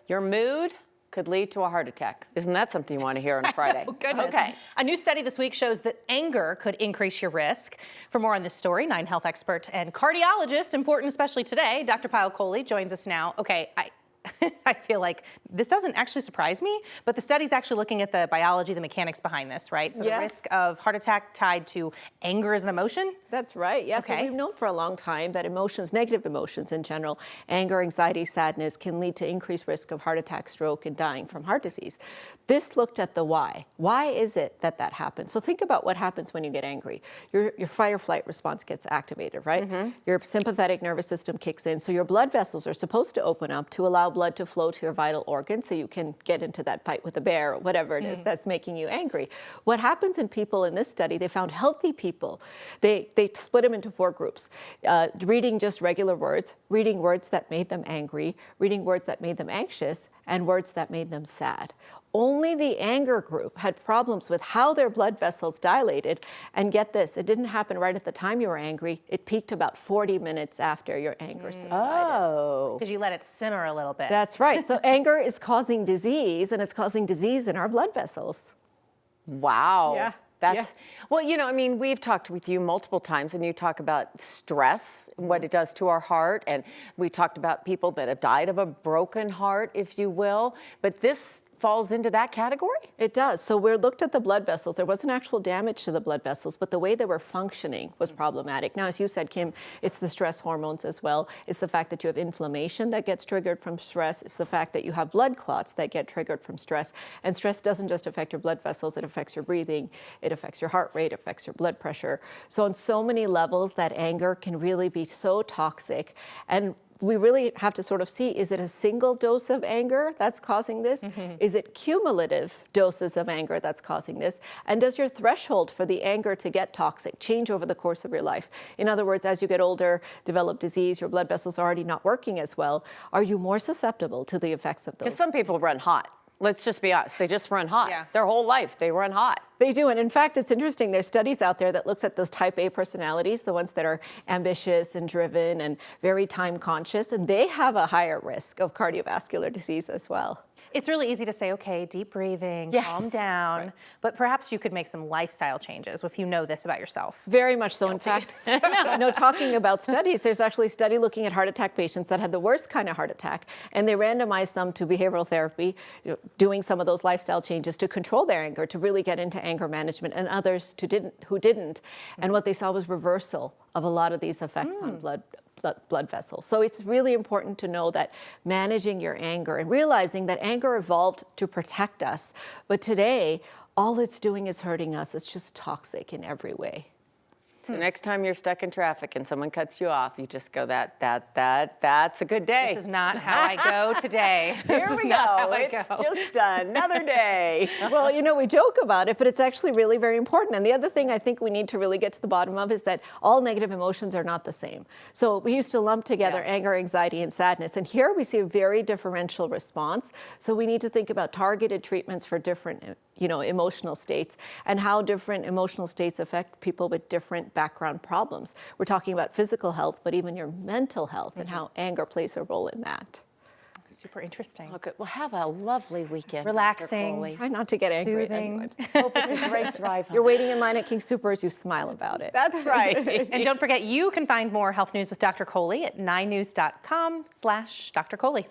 Your mood could lead to a heart attack. Isn't that something you want to hear on a Friday? Oh, goodness. Okay. A new study this week shows that anger could increase your risk. For more on this story, 9 Health expert and cardiologist, important especially today, Dr. Payal Kohli joins us now. Okay, I feel like this doesn't actually surprise me, but the study's actually looking at the biology, the mechanics behind this, right? So Yes. the risk of heart attack tied to anger as an emotion? That's right. Yes. Okay. So we've known for a long time that emotions, negative emotions in general, anger, anxiety, sadness, can lead to increased risk of heart attack, stroke, and dying from heart disease. This looked at the why. Why is it that that happens? So think about what happens when you get angry. Your fight or flight response gets activated, right? Your sympathetic nervous system kicks in. So your blood vessels are supposed to open up to allow blood to flow to your vital organs so you can get into that fight with a bear or whatever it is that's making you angry. What happens in people in this study, they found healthy people, they split them into 4 groups. Reading just regular words, reading words that made them angry, reading words that made them anxious, and words that made them sad. Only the anger group had problems with how their blood vessels dilated. And get this, it didn't happen right at the time you were angry. It peaked about 40 minutes after your anger subsided. Oh. Because you let it simmer a little bit. That's right. So anger is causing disease, and it's causing disease in our blood vessels. Wow. Yeah. That's, well, you know, I mean, we've talked with you multiple times and you talk about stress, what it does to our heart. And we talked about people that have died of a broken heart, if you will. But this falls into that category? It does. So we looked at the blood vessels. There wasn't actual damage to the blood vessels, but the way they were functioning was problematic. Now, as you said, Kim, it's the stress hormones as well. It's the fact that you have inflammation that gets triggered from stress. It's the fact that you have blood clots that get triggered from stress. And stress doesn't just affect your blood vessels. It affects your breathing. It affects your heart rate. It affects your blood pressure. So on so many levels, that anger can really be so toxic. And we really have to sort of see, is it a single dose of anger that's causing this? Is it cumulative doses of anger that's causing this? And does your threshold for the anger to get toxic change over the course of your life? In other words, as you get older, develop disease, your blood vessels are already not working as well, are you more susceptible to the effects of those? Because some people run hot. Let's just be honest. They just run hot. Yeah. Their whole life, they run hot. They do, and in fact, it's interesting. There's studies out there that looks at those type A personalities, the ones that are ambitious and driven and very time conscious, and they have a higher risk of cardiovascular disease as well. It's really easy to say, okay, deep breathing, Yes. calm down, Right. but perhaps you could make some lifestyle changes if you know this about yourself. Very much so. In fact, no, talking about studies, there's actually a study looking at heart attack patients that had the worst kind of heart attack, and they randomized them to behavioral therapy, doing some of those lifestyle changes to control their anger, to really get into anger management, and others who didn't. And what they saw was reversal of a lot of these effects on blood vessels. So it's really important to know that managing your anger and realizing that anger evolved to protect us. But today, all it's doing is hurting us. It's just toxic in every way. So next time you're stuck in traffic and someone cuts you off, you just go, that's a good day. This is not how I go today. Here we go. It's go. just another day. Well, you know, we joke about it, but it's actually really very important. And the other thing I think we need to really get to the bottom of is that all negative emotions are not the same. So we used to lump together anger, anxiety, and sadness. And here we see a very differential response. So we need to think about targeted treatments for different emotional states and how different emotional states affect people with different background problems. We're talking about physical health, but even your mental health and how anger plays a role in that. Super interesting. Okay, well, have a lovely weekend. Relaxing. Dr. Kohli. Try not to get angry at Soothing. anyone. Hope it's a great drive home. You're waiting in line at King Soopers, you smile about it. That's right. And don't forget, you can find more health news with Dr. Kohli at 9news.com/Dr. Kohli.